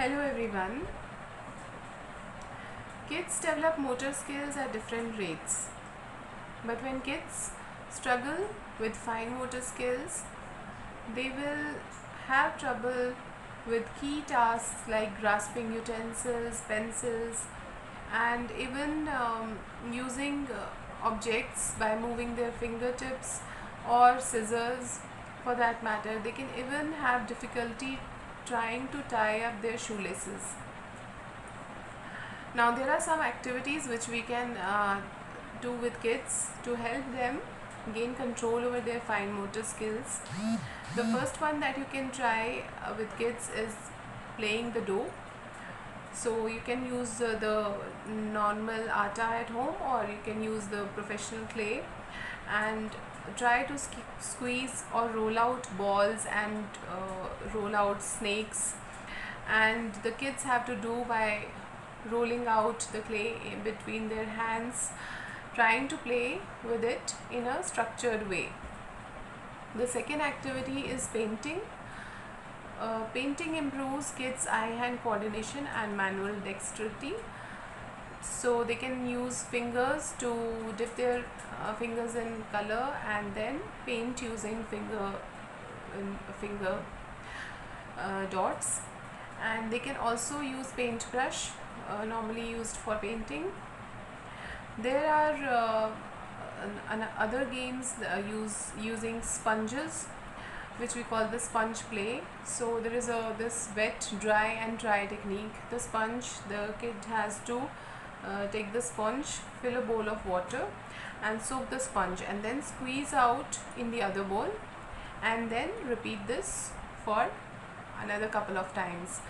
Hello everyone. Kids develop motor skills at different rates. But when kids struggle with fine motor skills, they will have trouble with key tasks like grasping utensils, pencils, and even using objects by moving their fingertips or scissors for that matter. They can even have difficulty trying to tie up their shoelaces. Now there are some activities which we can do with kids to help them gain control over their fine motor skills. The first one that you can try with kids is playing the dough. So you can use the normal atta at home, or you can use the professional clay and try to squeeze or roll out balls and roll out snakes, and the kids have to do by rolling out the clay in between their hands, trying to play with it in a structured way. The second activity is painting. Painting improves kids' eye-hand coordination and manual dexterity. So they can use fingers to dip their fingers in color and then paint using finger dots. And they can also use paintbrush, normally used for painting. There are other games using sponges, which we call the sponge play. So there is this wet, dry and dry technique. The sponge, the kid has to take the sponge, fill a bowl of water and soak the sponge, and then squeeze out in the other bowl, and then repeat this for another couple of times.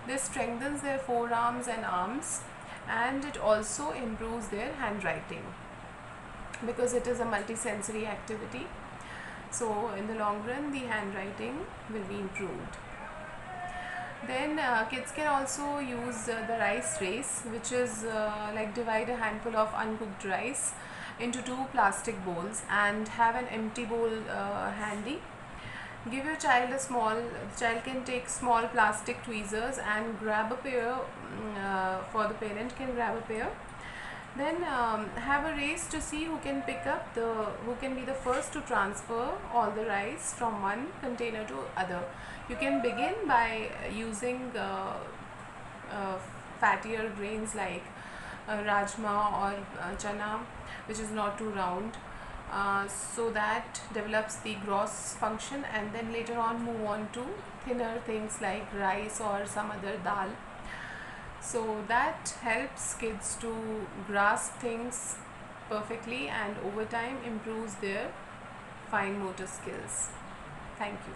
This strengthens their forearms and arms, and it also improves their handwriting because it is a multi-sensory activity. So in the long run the handwriting will be improved. Then kids can also use the rice race, which is like divide a handful of uncooked rice into two plastic bowls and have an empty bowl handy. Give your child the child can take small plastic tweezers and grab a pair, for the parent can grab a pair. Then have a race to see who can be the first to transfer all the rice from one container to other. You can begin by using fattier grains like rajma or chana, which is not too round, so that develops the gross function, and then later on move on to thinner things like rice or some other dal. So that helps kids to grasp things perfectly and over time improves their fine motor skills. Thank you.